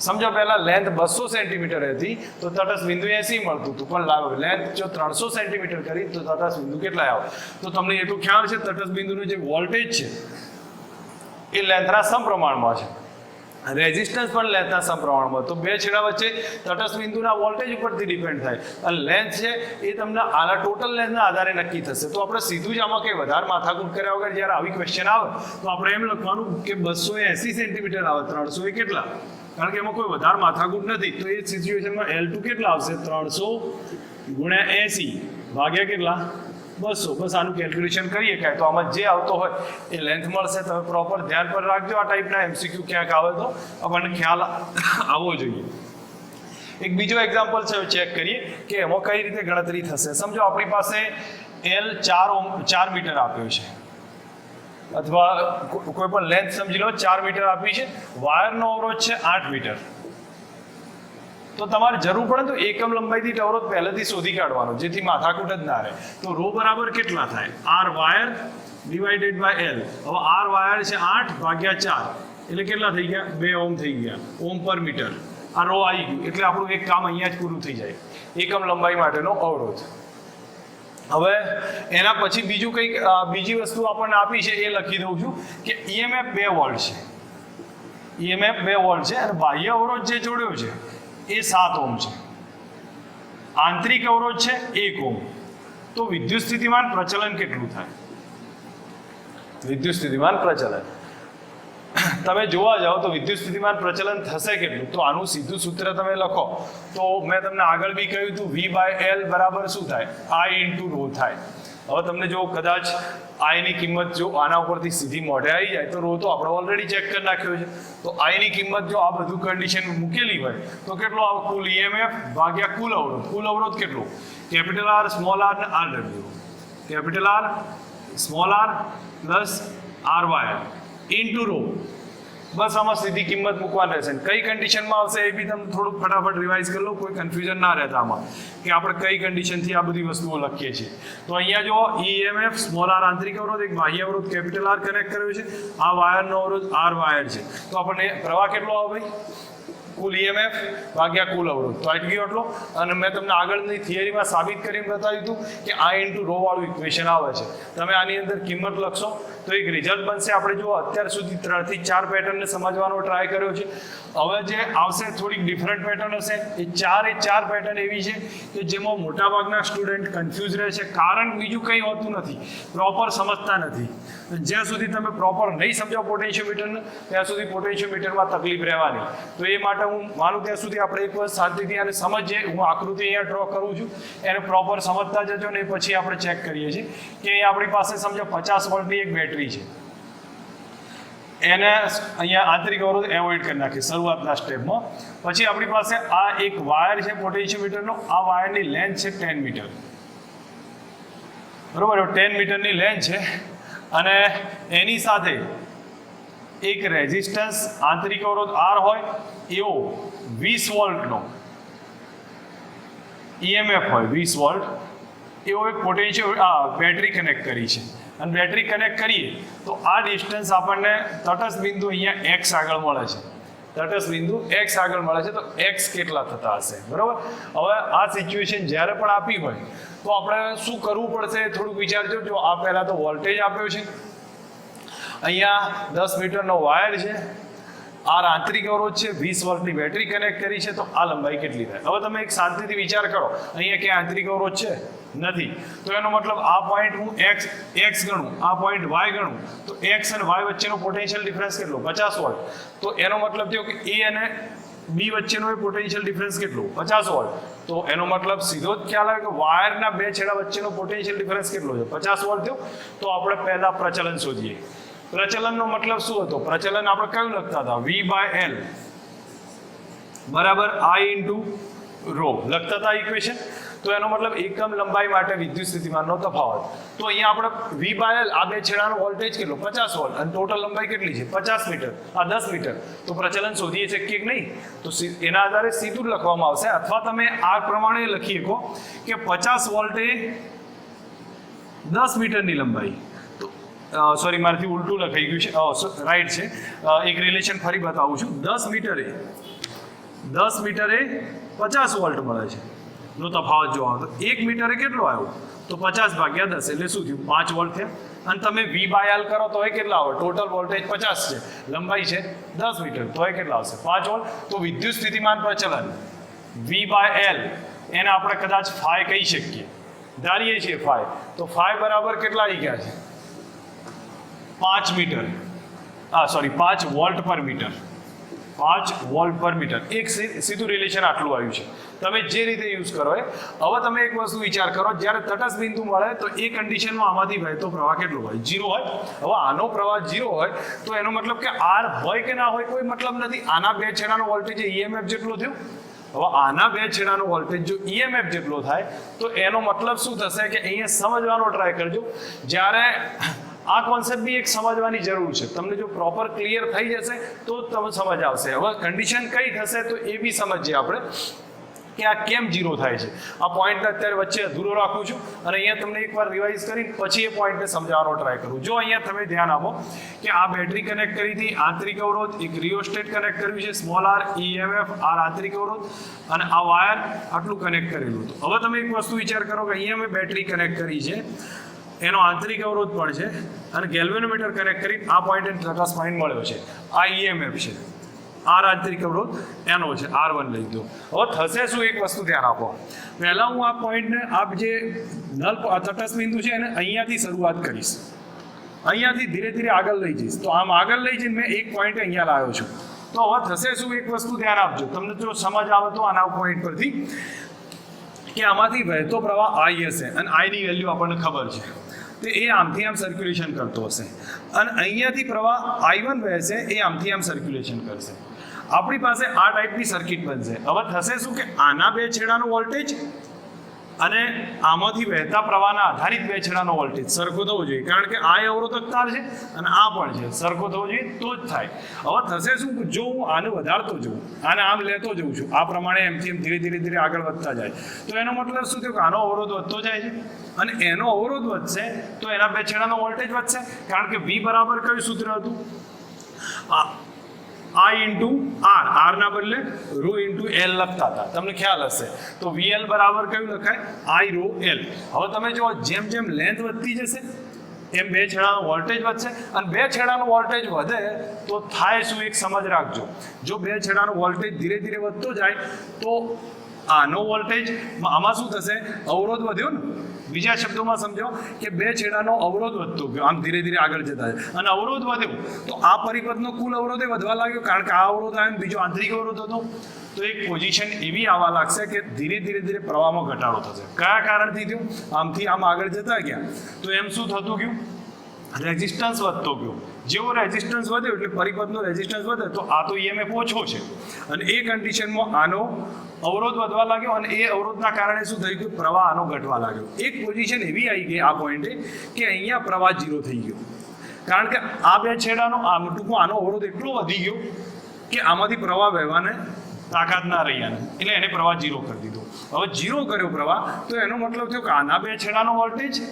સમજો પહેલા લેન્થ 200 સેન્ટીમીટર હતી તો તટસ્થ બિંદુ 80 મળતું હતું, પણ લેન્થ જો 300 સેન્ટીમીટર કરી તો તટસ્થ બિંદુ કેટલા આવે? તો તમને એ તો ખ્યાલ છે તટસ્થ બિંદુનો જે વોલ્ટેજ છે એ લેન્થના સમપ્રમાણમાં છે, રેઝિસ્ટન્સ પણ લેન્થના સમપ્રમાણમાં. તો બે છેડા વચ્ચે તટસ્થ બિંદુના વોલ્ટેજ ઉપરથી ડિપેન્ડ થાય અને લેન્થ છે એ તમને આના ટોટલ લેન્થના આધારે નક્કી થશે. તો આપણે સીધું જ આમાં કંઈ વધારે માથાકૂટ કર્યા વગર જ્યારે આવી ક્વેશ્ચન આવે તો આપણે એમ લખવાનું કે 280 સેન્ટીમીટર આવે, 300 એ કેટલા? કારણ કે એમાં કોઈ વધારે માથાકૂટ નથી. તો એ સિચ્યુએશનમાં L2 કેટલા આવશે? 300 × 80 ભાગ્યા કેટલા? 200 બસ આનું કેલ્ક્યુલેશન કરીએ કાંઈ તો આમાં જે આવતો હોય એ લેન્થ મળશે. તમે પ્રોપર ધ્યાન પર રાખજો, આ ટાઈપના MCQ ક્યાંક આવે તો આપણને ખ્યાલ આવવો જોઈએ. એક બીજો એક્ઝામ્પલ છે, ચેક કરીએ કે એમાં કઈ રીતે ગણતરી થશે. સમજો આપણી પાસે L 4 મીટર આપ્યો છે, અથવા કોઈ પણ લેન્થ સમજી લો 4 મીટર આપી છે, વાયરનો અવરોધ છે 8 મીટર. તો તમારે જરૂર પડે તો એકમ લંબાઈ દીઠ અવરોધ પહેલેથી શોધી કાઢવાનો, જેથી માથાકૂટ જ ના રહે. તો રો બરાબર કેટલા થાય? R wire divided by L. હવે R વાયર છે 8 ભાગ્યા 4 એટલે કેટલા થઈ ગયા? 2 ઓહ્મ થઈ ગયા, ઓહ્મ પર મીટર. આ રો આવી ગયું એટલે આપણું એક કામ અહીંયા જ પૂરું થઈ જાય, એકમ લંબાઈ માટેનો અવરોધ. હવે એના પછી બીજું કંઈક બીજી વસ્તુ આપણને આપી છે, એ લખી દઉં છું કે EMF 2 વોલ્ટ છે. EMF 2 વોલ્ટ છે અને બાહ્ય અવરોધ જે જોડ્યો છે એ 7 ઓહ્મ છે. આંતરિક અવરોધ છે 1 ઓહ્મ. તો વિદ્યુત સ્થિતિમાન પ્રચલન કેટલું થાય? વિદ્યુત સ્થિતિમાન પ્રચલન તમે જોવા જાઓ તો વિદ્યુત સ્થિતિમાન પ્રચલન થશે કેટલું? તો આનું સીધું સૂત્ર તમે લખો તો મેં તમને આગળ બી કહ્યું હતું, V/L બરાબર શું થાય? I × ρ થાય. હવે તમને જો કદાચ I ની કિંમત જો આના ઉપરથી સીધી મોઢે આવી જાય તો ρ તો આપણે ઓલરેડી ચેક કરી નાખ્યો છે. તો I ની કિંમત જો આ બધું કન્ડિશન મૂકેલી હોય તો કેટલો આવે? કુલ EMF ભાગ્યા કુલ અવરોધ. કુલ અવરોધ કેટલો? કેપિટલ R સ્મોલ r ને Rw. Capital R small r plus R wire into ρ. બસ આમાં સીધી કિંમત મૂકવાની રહેશે. કઈ કન્ડિશનમાં આવશે એ બી તમે થોડુંક ફટાફટ રિવાઇઝ કરી લો, કોઈ કન્ફ્યુઝન ના રહેતા આમાં કે આપણે કઈ કન્ડિશનથી આ બધી વસ્તુઓ લખીએ છીએ. તો અહીંયા જો EMF સ્મોલ r આંતરિક અવરોધ, એક બાહ્ય અવરોધ કેપિટલ R કનેક્ટ કર્યો છે, આ વાયરનો અવરોધ R વાયર છે. તો આપણને પ્રવાહ કેટલો આવે ભાઈ? કુલ EMF ભાગ્યા કુલ અવરોધ. તો આવી ગયો એટલો. અને મેં તમને આગળની થિયરીમાં સાબિત કરીને બતાવ્યું હતું કે I × ρ વાળું ઇક્વેશન આવે છે. તમે આની અંદર કિંમત લખશો તો એક રિઝલ્ટ બનશે. આપણે જો અત્યાર સુધી 3 થી 4 પેટર્નને સમજવાનો ટ્રાય કર્યો છે. હવે જે આવશે થોડીક ડિફરન્ટ પેટર્ન હશે. એ 4 પેટર્ન એવી છે કે જેમાં મોટાભાગના સ્ટુડન્ટ કન્ફ્યુઝ રહે છે. કારણ બીજું કંઈ હોતું નથી, પ્રોપર સમજતા નથી. જ્યાં સુધી તમે પ્રોપર નહીં સમજો પોટેન્શિયોમીટરને ત્યાં સુધી પોટેન્શિયોમીટરમાં તકલીફ રહેવાની. તો એ માટે હું માનું ત્યાં સુધી આપણે એક વખત શાંતિથી આને સમજીએ. હું આકૃતિ અહીંયા ડ્રો કરું છું, એને પ્રોપર સમજતા જજો ને પછી આપણે ચેક કરીએ છીએ કે અહીંયા આપણી પાસે સમજો 50 વોલ્ટની એક બેટરી છે. એને અહીંયા આંતરિક અવરોધ એવોઇડ કરી નાખીએ શરૂઆતના સ્ટેપમાં. પછી આપણી પાસે આ એક વાયર છે પોટેન્શિયોમીટરનો. આ વાયરની લેન્થ છે 10 મીટર. બરોબર, 10 મીટરની લેન્થ છે અને એની સાથે એક રેઝિસ્ટન્સ આંતરિક અવરોધ R હોય એવો 20 વોલ્ટનો EMF હોય, 20 વોલ્ટ એવો એક પોટેન્શિયલ બેટરી કનેક્ટ કરી છે. અને બેટરી કનેક્ટ કરીએ તો આ ડિસ્ટન્સ આપણને તટસ્થ બિંદુ અહીંયા X આગળ મળે છે. તટસ્થ બિંદુ X આગળ મળે છે. તો X કેટલા થતા હશે? બરોબર. હવે આ સિચ્યુએશન જ્યારે પણ આપી હોય તો આપણે શું કરવું પડશે થોડુંક વિચારજો. જો આ પહેલા તો વોલ્ટેજ આપ્યો છે, અહીંયા 10 મીટરનો વાયર છે, આ આંતરિક અવરોધ છે, 20 વોલ્ટની બેટરી કનેક્ટ કરી છે. તો આ લંબાઈ કેટલી થાય? હવે તમે એક શાંતિથી વિચાર કરો, અહીંયા ક્યાં આંતરિક અવરોધ છે? નથી. તો એનો મતલબ આ પોઈન્ટ હું x ગણું, આ પોઈન્ટ y ગણું, તો x અને y વચ્ચેનો પોટેન્શિયલ ડિફરન્સ કેટલો? 50 વોલ્ટ. તો એનો મતલબ થયો કે A અને B વચ્ચેનો પોટેન્શિયલ ડિફરન્સ કેટલો? 50 વોલ્ટ. તો એનો મતલબ સીધો જ ખ્યાલ આવે કે વાયરના બે છેડા વચ્ચેનો પોટેન્શિયલ ડિફરન્સ કેટલો છે? 50 વોલ્ટ થયો. તો આપણે પહેલા પ્રચલન શોધીએ. પ્રચલનનો મતલબ શું હતો? પ્રચલન આપણે કયું લખતા હતા? V/L બરાબર I × ρ લખતા હતા ઇક્વેશન. તો એનો મતલબ એકમ લંબાઈ માટે વિદ્યુત સ્થિતિમાનનો તફાવત. તો અહીંયા આપણે V/L આ બે છેડાનો વોલ્ટેજ કેટલો? 50 વોલ્ટ. અને ટોટલ લંબાઈ કેટલી છે? 50 મીટર. આ 10 મીટર. તો પ્રચલન શોધીએ છીએ કે નહીં? તો એના આધારે સીધું જ લખવામાં આવશે. અથવા તમે આ પ્રમાણે લખી શકો કે 50 વોલ્ટે 10 મીટરની લંબાઈ. સોરી, મારાથી ઉલટું લખાઈ ગયું છે. રાઈટ છે. એક રિલેશન ફરી બતાવું છું. 10 મીટરે 50 વોલ્ટ મળે છે. નો તફાવત જોવા તો 1 મીટરે કેટલો આવ્યો? તો 50 ભાગ્યા 10 એટલે શું થયું? 5 વોલ્ટ થયા. અને તમે V/L કરો તો એ કેટલા આવે? ટોટલ વોલ્ટેજ 50 છે, લંબાઈ છે 10 મીટર, તો એ કેટલા આવશે? 5 વોલ્ટ. તો વિદ્યુત સ્થિતિમાન પ્રચલન V/L એને આપણે કદાચ phi કહી શકીએ, ધારીએ છીએ phi. તો phi બરાબર કેટલા આવી ગયા છે? 5 મીટર. 5 વોલ્ટ પર મીટર. 5 વોલ્ટ પર મીટર. એક સીધું રિલેશન આટલું આવ્યું છે. તમે જે રીતે યુઝ કરો એ. હવે તમે એક વસ્તુ વિચાર કરો, જ્યારે તટસ્થ બિંદુ મળે તો એ કન્ડિશનમાં આમાંથી વહેતો પ્રવાહ કેટલો હોય? 0 હોય. હવે આનો પ્રવાહ 0 હોય તો એનો મતલબ કે આર હોય કે ના હોય કોઈ મતલબ નથી. આના બે છેડાનો વોલ્ટેજ ઈએમએફ જેટલો થયો. હવે આના બે છેડાનો વોલ્ટેજ જો ઈએમએફ જેટલો થાય તો એનો મતલબ શું થશે કે અહીંયા સમજવાનો ટ્રાય કરજો. જ્યારે આ કોન્સેપ્ટ બી એક સમજવાની જરૂર છે. તમને જો પ્રોપર ક્લિયર થઈ જશે તો તમને સમજ આવશે. હવે કન્ડિશન કઈ થશે તો એ બી સમજીએ આપણે કે આ કેમ 0 થાય છે. આ પોઈન્ટને અત્યારે વચ્ચે અધૂરો રાખું છું અને અહીંયા તમને એકવાર રિવાઇઝ કરી પછી એ પોઈન્ટને સમજાવવાનો ટ્રાય કરું. જો અહીંયા તમે ધ્યાન આપો કે આ બેટરી કનેક્ટ કરી હતી, આંતરિક અવરોધ, એક રિયોસ્ટેટ કનેક્ટ કર્યું છે સ્મોલ આર, ઈએમએફ, આર આંતરિક અવરોધ અને આ વાયર આટલું કનેક્ટ કરેલું હતું. હવે તમે એક વસ્તુ વિચાર કરો કે અહીંયા મેં બેટરી કનેક્ટ કરી છે, એનો આંતરિક અવરોધ પણ છે અને ગેલ્વેનોમીટર કનેક્ટ કરી આ પોઈન્ટ તટસ્થ પોઈન્ટ મળ્યો છે. આ ઈએમએફ છે, આર આંતરિક અવરોધ એનો છે, R1 લઈ દો. હવે થશે શું, એક વસ્તુ ધ્યાન આપો. પહેલા હું આ પોઈન્ટને આપ જે નલ તટસ્થ બિંદુ છે એને અહીંયાથી શરૂઆત કરીશ, અહીંયાથી ધીરે ધીરે આગળ લઈ જઈશ. તો આમ આગળ લઈ જઈને મેં એક પોઈન્ટ અહીંયા લાવ્યો છું. તો હવે થશે શું, એક વસ્તુ ધ્યાન આપજો, તમને જો સમજ આવે તો આના પોઈન્ટ પરથી કે આમાંથી વહેતો પ્રવાહ I હશે અને I ની વેલ્યુ આપણને ખબર છે. તો એ આમથી આમ સર્ક્યુલેશન કરતો હશે અને અહીંયાથી પ્રવાહ I1 વહેશે, એ આમથી આમ સર્ક્યુલેશન કરશે. આપણી પાસે આ ટાઈપની સર્કિટ બનશે. હવે થશે શું કે આના બે છેડાનો વોલ્ટેજ અને આમાંથી વહેતા પ્રવાહના આધારિત બે છેડાનો વોલ્ટેજ સરખો થવો જોઈએ, કારણ કે આ અવરોધક તાર છે અને આ પણ છે, સરખો થવો જોઈએ તો જ થાય. હવે થશે શું, જો હું આને વધારતો જઉં, આને આમ લેતો જઉં છું, આ પ્રમાણે એમથી એમ ધીરે ધીરે ધીરે આગળ વધતા જાય તો એનો મતલબ શું થયું કે આનો અવરોધ વધતો જાય છે અને એનો અવરોધ વધશે તો એના બે છેડાનો વોલ્ટેજ વધશે, કારણ કે V બરાબર કયું સૂત્ર હતું? I into R, R ના બદલે રો into L લખતા હતા, તમને ખ્યાલ હશે. તો VL બરાબર કયું લખાય? I rho L. હવે તમે જો જેમ જેમ લેન્થ વધતી જશે એમ બે છેડાનો વોલ્ટેજ વધશે અને બે છેડાનો વોલ્ટેજ વધે તો થાય શું, એક સમજ રાખજો. જો બે છેડાનો વોલ્ટેજ ધીરે ધીરે વધતો જાય તો આનો વોલ્ટેજ આમાં શું થશે, અવરોધ વધ્યો ને. બીજા શબ્દોમાં સમજો કે બે છેડાનો અવરોધ વધતો ગયો આમ ધીરે ધીરે આગળ જતા અને અવરોધ વધ્યો તો આ પરિપથનો કુલ અવરોધ વધવા લાગ્યો, કારણ કે આ અવરોધ આવ્યો બીજો આંતરિક અવરોધ હતો. તો એક પોઝિશન એવી આવવા લાગશે કે ધીરે ધીરે ધીરે પ્રવાહમાં ઘટાડો થશે. કયા કારણથી થયું? આમથી આમ આગળ જતા ગયા તો એમ શું થતું ગયું, રેઝિસ્ટન્સ વધતો ગયો. જેવો રેઝિસ્ટન્સ વધ્યો એટલે પરિપથનો રેઝિસ્ટન્સ વધે તો આ તો ઈએમએફ ઓછો છે અને એ કન્ડિશનમાં આનો અવરોધ વધવા લાગ્યો અને એ અવરોધના કારણે શું થઈ ગયું, પ્રવાહ આનો ઘટવા લાગ્યો. એક પોઝિશન એવી આવી ગઈ આ પોઈન્ટે કે અહીંયા પ્રવાહ 0 થઈ ગયો, કારણ કે આ બે છેડાનો ટૂંકમાં આનો અવરોધ એટલો વધી ગયો કે આમાંથી પ્રવાહ વહેવાને તાકાત ના રહી આને, એટલે એને પ્રવાહ 0 કરી દીધો. હવે 0 કર્યો પ્રવાહ તો એનો મતલબ થયો કે આના બે છેડાનો વોલ્ટેજ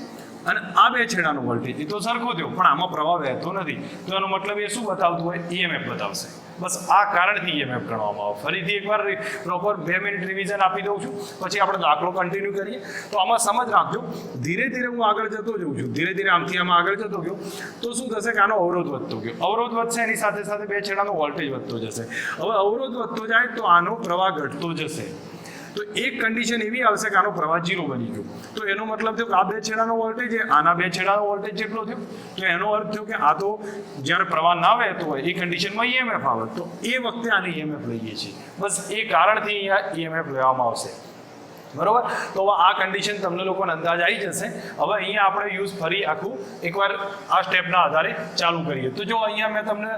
અને આ બે છેડાનો વોલ્ટેજ એ તો સરખો થયો પણ આમાં પ્રવાહ વહેતો નથી. તો એનો મતલબ એ શું બતાવતું હોય, ઈએમએફ બતાવશે. બસ આ કારણથી ઈએમએફ ગણવામાં આવે. ફરીથી એકવાર પ્રોપર 2 મિનિટ રિવિઝન આપી દઉં છું, પછી આપણે દાખલો કન્ટિન્યુ કરીએ. તો આમાં સમજ રાખજો, ધીરે ધીરે હું આગળ જતો જઉં છું, ધીરે ધીરે આમથી આમાં આગળ જતો ગયો તો શું થશે કે આનો અવરોધ વધતો ગયો, અવરોધ વધશે એની સાથે સાથે બે છેડાનો વોલ્ટેજ વધતો જશે. હવે અવરોધ વધતો જાય તો આનો પ્રવાહ ઘટતો જશે. તો એક કન્ડિશન એવી આવશે કે આનો પ્રવાહ 0 બની ગયો. તો એનો મતલબ થયો કે આ બે છેડાનો વોલ્ટેજ આના બે છેડાનો વોલ્ટેજ જેટલો થયો. તો એનો અર્થ થયો કે આ તો જ્યારે પ્રવાહ ના વહેતો હોય એ કન્ડિશનમાં ઈએમએફ આવે તો એ વખતે આને ઈએમએફ લઈએ છીએ. બસ એ કારણથી અહીંયા ઈએમએફ લેવામાં આવશે. બરોબર. તો આ કન્ડિશન તમને લોકોને અંદાજ આવી જશે. હવે અહીંયા આપણે યુઝ ફરી આખું એકવાર આ સ્ટેપના આધારે ચાલુ કરીએ. તો જો અહીંયા મેં તમને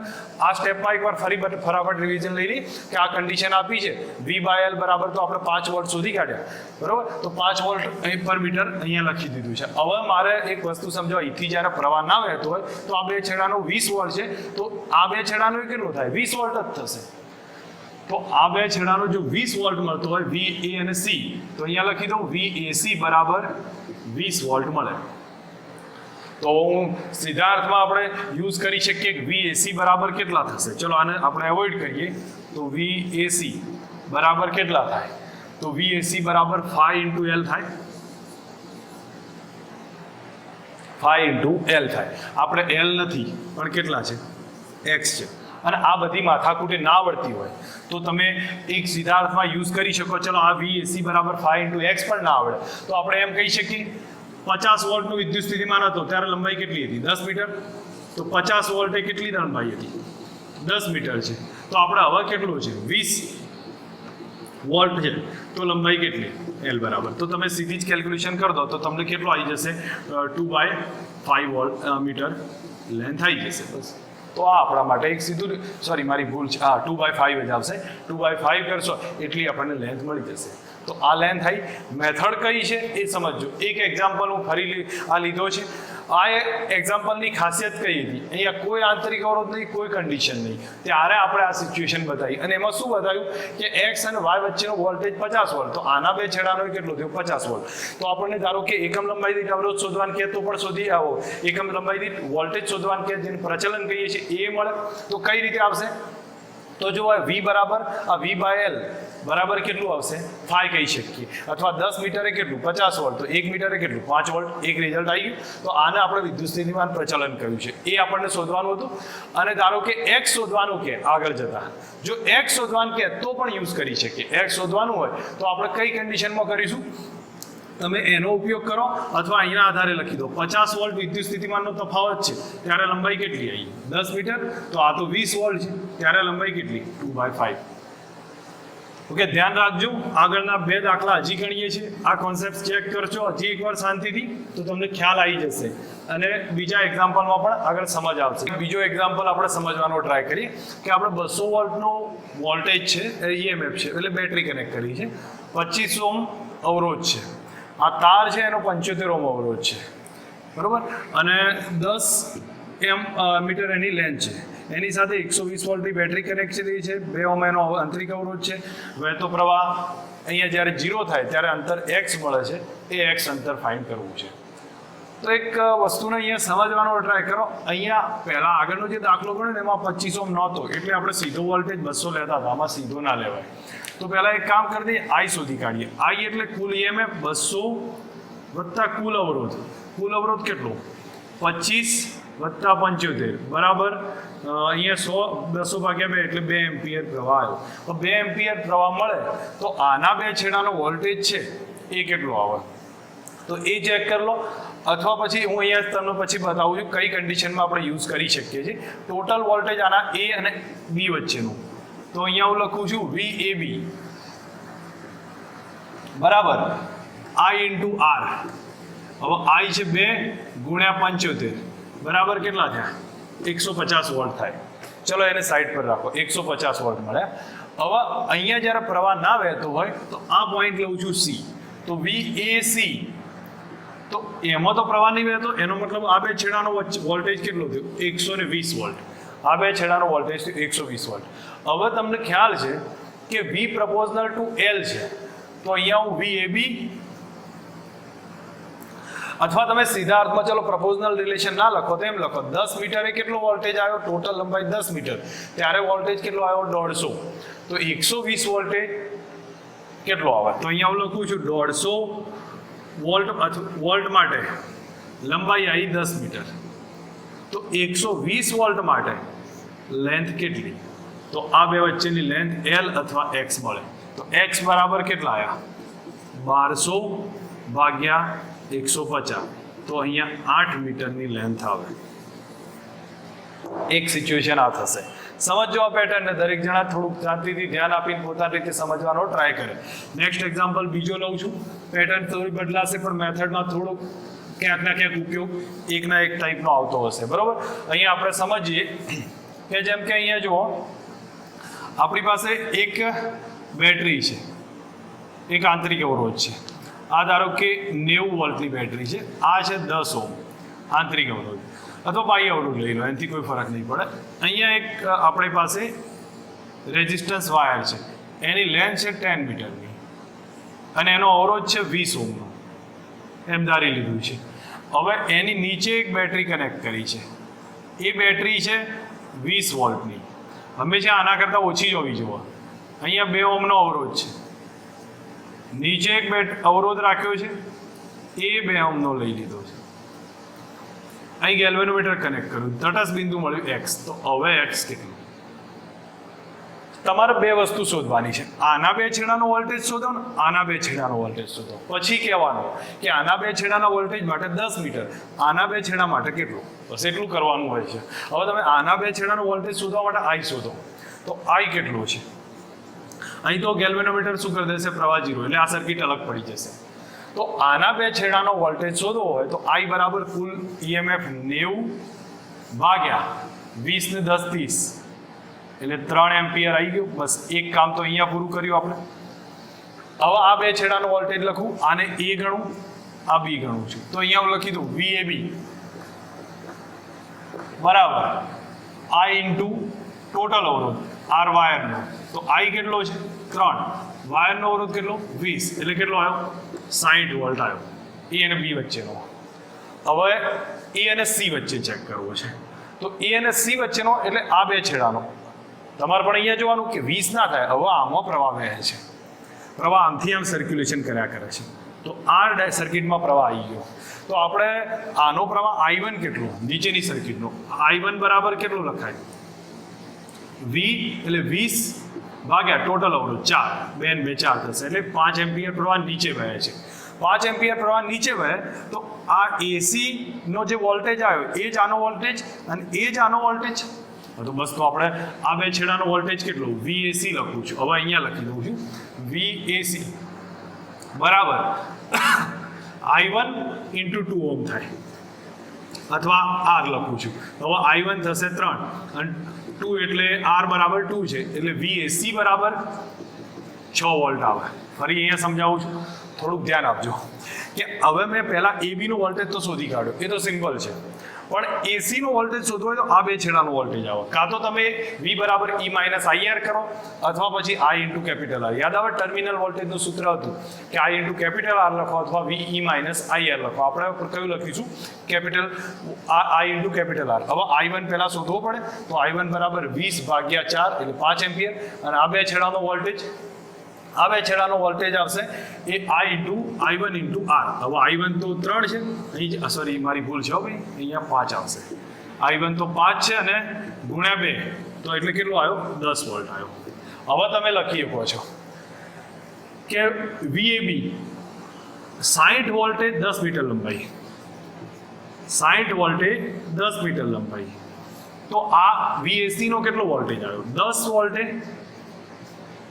આ સ્ટેપમાં એકવાર ફરી ફટાફટ રિવિઝન લઈ લઈ કે આ કન્ડિશન આપી છે V/L બરાબર તો આપણે 5 વોલ્ટ શોધી કાઢ્યા. બરોબર. તો 5 વોલ્ટ પર મીટર અહીંયા લખી દીધું છે. હવે મારે એક વસ્તુ સમજો, અહીંથી જ્યારે પ્રવાહ ના વહેતો હોય તો આ બે છેડાનો 20 વોલ્ટ છે તો આ બે છેડાનો કેટલો થાય, 20 વોલ્ટ જ થશે. તો આ બે છેડાનો જો 20 વોલ્ટ મળતો હોય VA અને C તો અહીંયા લખી દઉં VAC બરાબર 20 વોલ્ટ મળે. તો હું સીધા અર્થમાં આપણે યુઝ કરી શકીએ કે VAC બરાબર કેટલા થશે. ચલો આને આપણે એવોઇડ કરીએ તો VAC બરાબર કેટલા થાય, તો VAC બરાબર 5 × L થાય, 5 × L થાય. આપણે L નથી પણ કેટલા છે, X છે. અને આ બધી માથાકૂટે ના આવડતી હોય તો તમે એક સીધા અર્થમાં યુઝ કરી શકો. ચલો આ VAC બરાબર 5 × X પણ ના આવડે તો આપણે એમ કહી શકીએ 50 વોલ્ટનું વિદ્યુત સ્થિતિમાન હતો ત્યારે લંબાઈ કેટલી હતી, 10 મીટર. તો 50 વોલ્ટે કેટલી લંબાઈ હતી, 10 મીટર છે. તો આપણે હવે કેટલું છે 20 વોલ્ટ છે, તો લંબાઈ કેટલી L બરાબર, તો તમે સીધી જ કેલ્ક્યુલેશન કરી દો તો તમને કેટલું આવી જશે 2/5 મીટર લેન્થ આવી જશે. બસ તો આ આપણા માટે એક સીધું, સોરી મારી ભૂલ છે, હા 2/5 જ આવશે. 2/5 કરશો એટલી આપણને લેન્થ મળી જશે. તો આ લેન્થ થઈ. મેથડ કઈ છે એ સમજજો. એક એક્ઝામ્પલ હું ફરી આ લીધો છે. આ એક્ઝામ્પલની ખાસિયત કઈ હતી, અહીંયા કોઈ આંતરિક અવરોધ નહીં, કોઈ કન્ડિશન નહીં, ત્યારે આપણે આ સિચ્યુએશન બતાવી. અને એમાં શું બતાવ્યું કે એક્સ અને વાય વચ્ચેનો વોલ્ટેજ 50 વોલ્ટ, તો આના બે છેડાનો કેટલો થયો 50 વોલ્ટ. તો આપણને ધારો કે એકમ લંબાઈ દીઠ અવરોધ શોધવાનું કહે તો પણ શોધી આવો, એકમ લંબાઈ દીઠ વોલ્ટેજ શોધવાનું કહે જેને પ્રચલન કહીએ છીએ એ મળે. તો કઈ રીતે આવશે, તો જો V બરાબર આ V/L બરાબર કેટલું આવશે 5 કહી શકીએ, અથવા 10 મીટરે કેટલું 50 વોલ્ટ, તો 1 મીટરે કેટલું 5 વોલ્ટ. એક રિઝલ્ટ આવી ગયું. તો આને આપણે વિદ્યુત સ્થિતિમાન પ્રચલન કહ્યું છે, એ આપણને શોધવાનું હતું. અને ધારો કે x શોધવાનું કે આગળ જતા જો x શોધવાનું કે તો પણ યુઝ કરી શકીએ. x શોધવાનું હોય તો આપણે કઈ કન્ડિશનમાં કરીશું, તમે એનો ઉપયોગ કરો અથવા અહીંના આધારે લખી દો. 50 વોલ્ટ વિદ્યુત સ્થિતિમાનનો તફાવત છે ત્યારે લંબાઈ કેટલી આવી 10 મીટર, તો આ તો 20 વોલ્ટ છે ત્યારે લંબાઈ કેટલી 2/5. ઓકે, ધ્યાન રાખજો. આગળના બે દાખલા હજી ગણીએ છીએ. આ કોન્સેપ્ટ ચેક કરજો હજી એકવાર શાંતિથી, તો તમને ખ્યાલ આવી જશે અને બીજા એક્ઝામ્પલમાં પણ આગળ સમજ આવશે. બીજો એક્ઝામ્પલ આપણે સમજવાનો ટ્રાય કરીએ કે આપણે 200 વોલ્ટનો વોલ્ટેજ છે, EMF છે, એટલે બેટરી કનેક્ટ કરી છે, 25 ઓહ્મ અવરોધ છે, આ તાર છે એનો 75 ઓહ્મ અવરોધ છે, બરોબર, અને 10 મીટર એની લેન્થ છે. એની સાથે 120 વોલ્ટની બેટરી કનેક્ટ કરી છે, 2 ઓહ્મ એનો આંતરિક અવરોધ છે. વહેતો પ્રવાહ અહીંયા જ્યારે 0 થાય ત્યારે અંતર x મળે છે, એ x અંતર ફાઇન્ડ કરવું છે. તો એક વસ્તુને અહીંયા સમજવાનો ટ્રાય કરો. અહીંયા પહેલા આગળનો જે દાખલો ગણ્યો ને એમાં 25 ઓહ્મ નહોતો, એટલે આપણે સીધો વોલ્ટેજ 200 લેતા હતા, આમાં સીધો ના લેવાય. તો પહેલા એક કામ કરી દઈએ, I શોધી કાઢીએ. I એટલે કુલ EMF 200 વત્તા કુલ અવરોધ. કુલ અવરોધ કેટલો 25 વત્તા 75 બરાબર અહીંયા 200 ભાગ્યા 2 એટલે 2 એમ્પિયર પ્રવાહ આવ્યો. તો 2 એમ્પિયર પ્રવાહ મળે તો આના બે છેડાનો વોલ્ટેજ છે એ કેટલો આવે, તો એ ચેક કરી લો. અથવા પછી હું અહીંયા તમને પછી બતાવું છું કઈ કન્ડિશનમાં આપણે યુઝ કરી શકીએ છીએ. ટોટલ વોલ્ટેજ આના A અને B વચ્ચેનું, તો અહીંયા હું લખું છું VAB બરાબર I × R. હવે I છે 2 ગુણ્યા 75 બરાબર કેટલા થયા 150 વોલ્ટ થાય. ચલો એને સાઈડ પર રાખો, 150 વોલ્ટ મળ્યા. હવે અહીંયા જ્યારે પ્રવાહ ના વહેતો હોય તો આ પોઈન્ટ લઉં છું C, તો VAC, તો એમાં તો પ્રવાહ નહીં વહેતો, એનો મતલબ આ બે છેડાનો વોલ્ટેજ કેટલો થયો 120 વોલ્ટ. આ બે છેડાનો વોલ્ટેજ થયો 120 વોલ્ટ. હવે તમને ખ્યાલ છે કે V પ્રપોઝનલ ટુ L છે, તો અહીંયા હું VAB, અથવા તમે સીધા અર્થમાં ચલો પ્રપોઝનલ રિલેશન ના લખો તો એમ લખો 10 મીટરે કેટલો વોલ્ટેજ આવ્યો, ટોટલ લંબાઈ 10 મીટર, ત્યારે વોલ્ટેજ કેટલો આવ્યો 150. તો 120 વોલ્ટેજ કેટલો આવે, તો અહીંયા હું લખું છું 150 વોલ્ટ માટે લંબાઈ આવી 10 મીટર, તો 120 વોલ્ટ માટે લેન્થ કેટલી, તો આ બે વચ્ચેની લેન્થ L અથવા X મળે. તો X બરાબર કેટલા આવ્યા 1200 ભાગ્યા 150, તો અહીંયા 8 મીટરની લેન્થ આવે. એક સિચ્યુએશન આ થશે. સમજો આ પેટર્નને, દરેક જણા થોડુંક શાંતિથી ધ્યાન આપીને પોતાની રીતે સમજવાનો ટ્રાય કરે. નેક્સ્ટ એક્ઝામ્પલ બીજો લઉં છું. પેટર્ન થોડી બદલાશે પણ મેથડમાં થોડુંક ક્યાંક ના ક્યાંક ઉપયોગ એકના એક ટાઈપનો આવતો હશે, બરોબર. અહીંયા આપણે સમજીએ કે જેમ કે અહીંયા જુઓ આપણી પાસે એક બેટરી છે, એક આંતરિક અવરોધ છે. આ ધારો કે 90 વોલ્ટની બેટરી છે, આ છે 10 ઓહ્મ આંતરિક અવરોધ અથવા બાહ્ય અવરોધ લઈ લો, એનાથી કોઈ ફરક નહીં પડે. અહીંયા એક આપણી પાસે રેઝિસ્ટન્સ વાયર છે, એની લેન્થ છે 10 મીટરની અને એનો અવરોધ છે 20 ઓહમનો, એમ ધારી લીધું છે. હવે એની નીચે એક બેટરી કનેક્ટ કરી છે, એ બેટરી છે 20 વોલ્ટની, હંમેશા આના કરતાં ઓછી જ હોવી જોઈએ. અહીંયા 2 ઓહમનો અવરોધ છે, નીચે એક અવરોધ રાખ્યો છે, એ 2 ઓહમનો લઈ લીધો છે. અહીં ગેલ્વેનોમીટર કનેક્ટ કર્યું, તટસ્થ બિંદુ મળ્યું X. તો હવે X કેટલું, તમારે બે વસ્તુ શોધવાની છે. આના બે છેડાનો વોલ્ટેજ શોધો ને આના બે છેડાનો વોલ્ટેજ શોધો. પછી કહેવાનું કે આના બે છેડાના વોલ્ટેજ માટે 10 મીટર, આના બે છેડા માટે કેટલું, બસ એટલું કરવાનું હોય છે. હવે તમે આના બે છેડાનો વોલ્ટેજ શોધવા માટે I શોધો, તો આઈ કેટલો છે? અહીં તો ગેલ્વેનોમીટર શું કરી દેશે? પ્રવાહ 0, એટલે આ સર્કિટ અલગ પડી જશે. તો આના બે છેડાનો વોલ્ટેજ શોધવો હોય તો આઈ બરાબર કુલ EMF 90 ભાગ્યા 20 ને 10 30, એટલે 3 એમ્પિયર આવી ગયું. બસ એક કામ તો અહીંયા પૂરું કર્યું આપણે. હવે આ બે છેડાનો વોલ્ટેજ લખું, આને A ગણું, આ B ગણું છું. તો અહીંયા હું લખી દઉં VAB બરાબર I ઇન્ટુ ટોટલ અવરોધ R વાયરનો. તો I કેટલો છે? 3. વાયરનો અવરોધ કેટલો? 20, એટલે કેટલો આવ્યો? 60 વોલ્ટ આવ્યો. A અને B વચ્ચેનો. હવે A અને C વચ્ચે ચેક કરવો છે. તો A અને C વચ્ચેનો એટલે આ બે છેડાનો. તમારે પણ અહીંયા જોવાનું કે 20 ના થાય. હવે આમાં પ્રવાહ વહે છે. પ્રવાહ આમથી આમ સર્ક્યુલેશન કર્યા કરે છે. તો આ સર્કિટમાં પ્રવાહ આવી ગયો. તો આપણે આનો પ્રવાહ I1 કેટલો? નીચેની સર્કિટનો I1 બરાબર કેટલું લખાય? V એટલે 20 ભાગ્યા ટોટલ અવરોધ 4, 2 ને 2 4 થશે, એટલે 5 એમ્પિયર પ્રવાહ નીચે વહે છે. 5 એમ્પિયર પ્રવાહ નીચે વહે તો આ AC નો જે વોલ્ટેજ આવ્યો એ જ આનો વોલ્ટેજ અને એ જ આનો વોલ્ટેજ. તો બસ તો આપણે આ બે છેડાનો વોલ્ટેજ કેટલો? VAC લખું છું. હવે અહીંયા લખી દઉં છું VAC બરાબર I1 ઇન્ટુ 2 ઓહ્મ થાય, અથવા R લખું છું. હવે I1 થશે 3 અને 2 એટલે R બરાબર 2 છે, એટલે VAC બરાબર 6 વોલ્ટ આવે. ફરી અહીંયા સમજાવું છું, થોડુંક ધ્યાન આપજો કે હવે મેં પહેલા AB નો વોલ્ટેજ તો શોધી કાઢ્યો, એ તો સિમ્પલ છે. પણ AC નો વોલ્ટેજ શોધવો હોય તો આ બે છેડાનો વોલ્ટેજ આવે. કાં તો તમે V બરાબર E માઇનસ IR કરો, અથવા પછી I ઇન્ટુ કેપિટલ R. યાદ આવે ટર્મિનલ વોલ્ટેજનું સૂત્ર હતું કે I ઇન્ટુ કેપિટલ R લખો અથવા V E માઇનસ IR લખો. આપણે કયું લખીશું? Capital I into capital R. હવે I1 પહેલા શોધવો પડે તો I1 બરાબર 20 ભાગ્યા 4 એટલે 5 એમ્પિયર, અને આ બે છેડાનો વોલ્ટેજ આવશે એ I1 ઇન્ટુ R. હવે I1 તો 3 છે, અહીં સોરી મારી ભૂલ છે ભાઈ, અહીંયા 5 આવશે. I1 તો 5 છે અને ગુણ્યા 2 તો એટલે કેટલો આવ્યો? 10 વોલ્ટ આવ્યો. હવે તમે લખી શકો છો કે VAB 60 વોલ્ટેજ 10 મીટર લંબાઈ, 60 વોલ્ટેજ 10 મીટર લંબાઈ. તો આ VAC નો કેટલો વોલ્ટેજ આવ્યો? 10 વોલ્ટેજ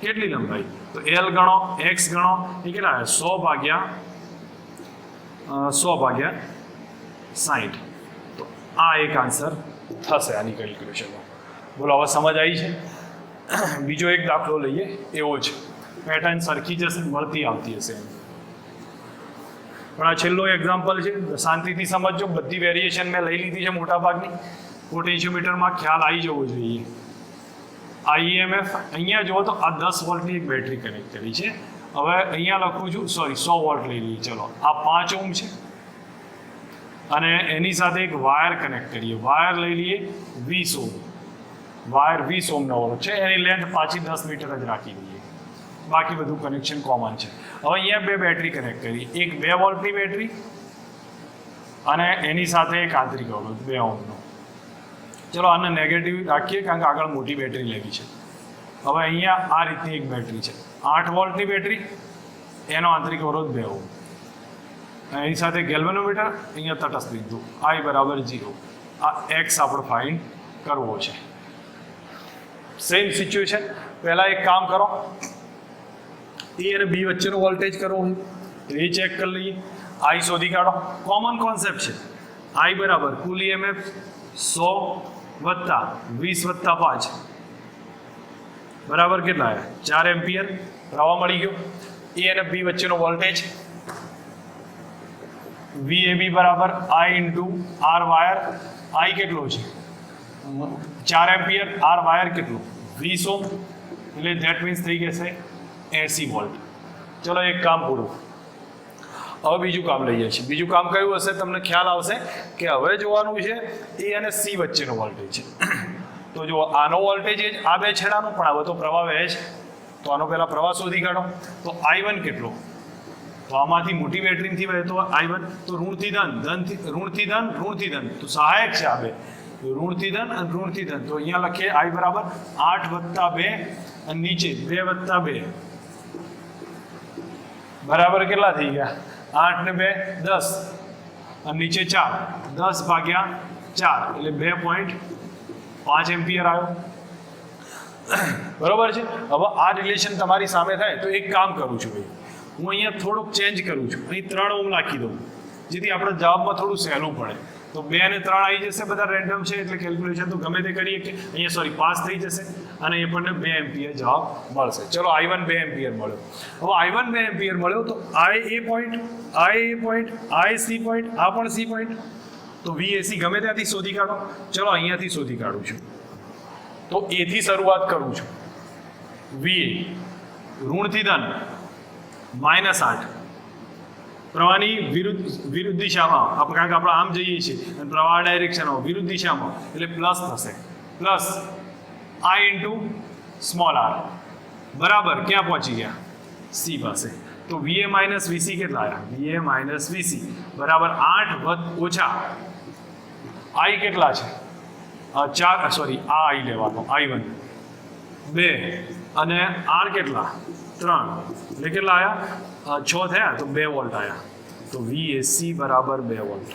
કેટલી લંબાઈ? તો L ગણો, X ગણો, એ કેટલા આવે? 100 ભાગ્યા 60. તો આ એક આન્સર થશે આની કેલ્ક્યુલેશનમાં. બોલો હવે સમજ આવી છે? બીજો એક દાખલો લઈએ, એવો જ પેટર્ન સરખી જશે, મળતી આવતી હશે. પણ આ છેલ્લો એક્ઝામ્પલ છે, શાંતિથી સમજજો. બધી વેરિએશન મેં લઈ લીધી છે મોટાભાગની. પોટેન્શિયોમીટરમાં ખ્યાલ આવી જવો જોઈએ. IEMF અહીંયા જુઓ તો આ 10 વોલ્ટની એક બેટરી કનેક્ટ કરી છે. હવે અહીંયા લખું છું, સોરી 100 વોલ્ટ લઈ લઈએ. ચલો આ 5 ઓહ્મ છે અને એની સાથે એક વાયર કનેક્ટ કરીએ. વાયર લઈ લઈએ 20 ઓહ્મ. વાયર 20 ઓહ્મનો અવરોધ છે, એની લેન્થ પાછી 10 મીટર જ રાખી દઈએ. બાકી બધું કનેક્શન કોમન છે. હવે અહીંયા બે બેટરી કનેક્ટ કરી, એક 2 વોલ્ટની બેટરી અને એની સાથે એક આંતરિક અવરોધ 2 ઓહ્મનો. ચલો આને નેગેટિવ રાખીએ કારણ કે આગળ મોટી બેટરી લેવી છે. હવે અહીંયા આ રીતની એક બેટરી છે, 8 વોલ્ટની બેટરી, એનો આંતરિક અવરોધ 2 ઓહ્મ. એની સાથે ગેલ્વેનોમીટર, અહીંયા તટસ્થ બિંદુ I બરાબર 0. આ X આપણે ફાઇન્ડ કરવો છે. Same situation. પહેલા એક કામ કરો, A અને B વચ્ચેનો વોલ્ટેજ કરવો હોય તો એ ચેક કરી લઈએ. I શોધી કાઢો. કોમન કોન્સેપ્ટ છે. I બરાબર કુલ EMF 100 વત્તા 20 વત્તા 5 બરાબર કેટલા આવ્યા? 4 એમ્પિયર પ્રવાહ મળી ગયો. A અને B વચ્ચેનો વોલ્ટેજ VAB બરાબર I into R wire. I કેટલો છે? 4 એમ્પિયર. R વાયર કેટલું? 20 ઓહ્મ. એટલે ધેટ મીન્સ થઈ જશે 80 વોલ્ટ. ચલો એક કામ પૂરું. હવે બીજું કામ લઈએ છીએ. બીજું કામ કયું હશે? તમને ખ્યાલ આવશે કે હવે જોવાનું છે A અને C વચ્ચેનો વોલ્ટેજ છે. તો જો આનો વોલ્ટેજ આ બે છેડાનો, પણ હવે તો પ્રવાહ વહે છે તો આનો પહેલા પ્રવાહ શોધી કાઢો. તો I1 કેટલો? તો આમાંથી મોટી બેટરીથી વહેતો I1 તો ઋણથી ધન, ઋણથી ધન, તો સહાયક છે આ બે, ઋણથી ધન અને ઋણથી ધન. તો અહીંયા લખીએ I બરાબર 8 વત્તા 2 અને નીચે 2 વત્તા 2 બરાબર કેટલા થઈ ગયા? 8 ને 2 10 અને નીચે 4, 10 ભાગ્યા 4 એટલે 2.5 એમ્પિયર આવ્યો. બરોબર છે. હવે આ રિલેશન તમારી સામે થાય તો એક કામ કરું છું ભાઈ, હું અહીંયા થોડુંક ચેન્જ કરું છું, અહીં 3 ઓહ્મ નાખી દઉં, જેથી આપણે જવાબમાં થોડું સહેલું પડે. તો 2 અને 3 આવી જશે, બધા રેન્ડમ છે એટલે કેલ્ક્યુલેશન તો ગમે તે કરીએ કે અહીંયા સોરી પાસ થઈ જશે અને એ આપણને 2 એમ્પિયર જવાબ મળશે. ચલો I1 2 એમ્પિયર મળ્યો. હવે I1 2 એમ્પિયર મળ્યો તો આ એ પોઈન્ટ, આ એ પોઈન્ટ, આ એ સી પોઈન્ટ, આ પણ સી પોઈન્ટ. તો VAC ગમે ત્યાંથી શોધી કાઢો. ચલો અહીંયાથી શોધી કાઢું છું. તો A થી શરૂઆત કરું છું. VA ઋણથી ધન -8, પ્રવાહની વિરુદ્ધ દિશામાં, આપણે કારણ કે આપણે આમ જઈએ છીએ અને પ્રવાહ ડાયરેક્શનમાં વિરુદ્ધ દિશામાં એટલે પ્લસ થશે, plus I into small r બરાબર ક્યાં પહોંચી ગયા? C પાસે. તો VA માઇનસ VC કેટલા આવ્યા? VA માઇનસ VC બરાબર 8 ઓછા I કેટલા છે? 4 સોરી આ I લેવાનો I1 2 અને R કેટલા? 3 એટલે કેટલા આવ્યા? 6 થયા તો 2 વોલ્ટ આવ્યા. તો VAC બરાબર 2 વોલ્ટ.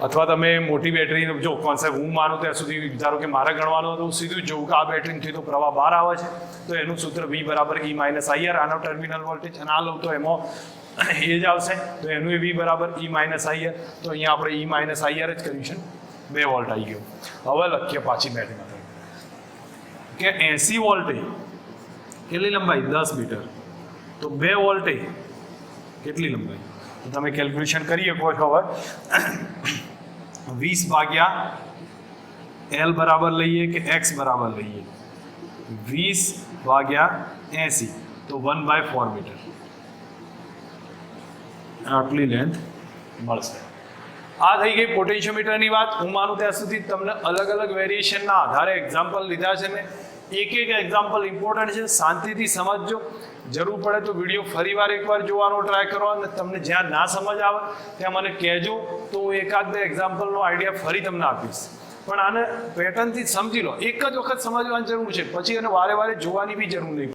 અથવા તમે મોટી બેટરી જો કોન્સેપ્ટ હું માનું ત્યાં સુધી ધારો કે મારે ગણવાનું હતું, સીધું જોઉં કે આ બેટરીથી તો પ્રવાહ બહાર આવે છે તો એનું સૂત્ર V બરાબર E માઇનસ IR, આનો ટર્મિનલ વોલ્ટેજ, અને આ લઉં તો એમાં એ જ આવશે તો એનું V બરાબર E માઇનસ IR. તો અહીંયા આપણે E માઇનસ IR જ કર્યું છે, 2 વોલ્ટ આવી ગયો. હવે લખીએ પાછી બેટરીમાં કે 80 વોલ્ટે કેટલી લંબાઈ? 10 મીટર. તો 2 વોલ્ટે કેટલી લંબાઈ? તો તમે કેલ્ક્યુલેશન કરી શકો છો. હવે 20 ભાગ્યા L બરાબર લઈએ કે X બરાબર લઈએ? 20 ભાગ્યા 80 તો 1/4 મીટર આટલી લેન્થ મળશે. આ થઈ ગઈ પોટેન્શિયોમીટરની વાત. હું માનું ત્યાં સુધી તમને અલગ અલગ વેરિએશનના આધારે એક્ઝામ્પલ લીધા છે ને, એક એક્ઝામ્પલ ઇમ્પોર્ટન્ટ છે, શાંતિથી સમજજો. જરૂર પડે તો વિડીયો ફરીવાર એકવાર જોવાનો ટ્રાય કરો, અને તમને જ્યાં ના સમજ આવે ત્યાં મને કહેજો તો હું એકાદ બે એક્ઝામ્પલનો આઈડિયા ફરી તમને આપીશ. પણ આને પેટર્નથી સમજી લો. એક જ વખત સમજવાની જરૂર છે, પછી એને વારે વારે જોવાની બી જરૂર નહીં.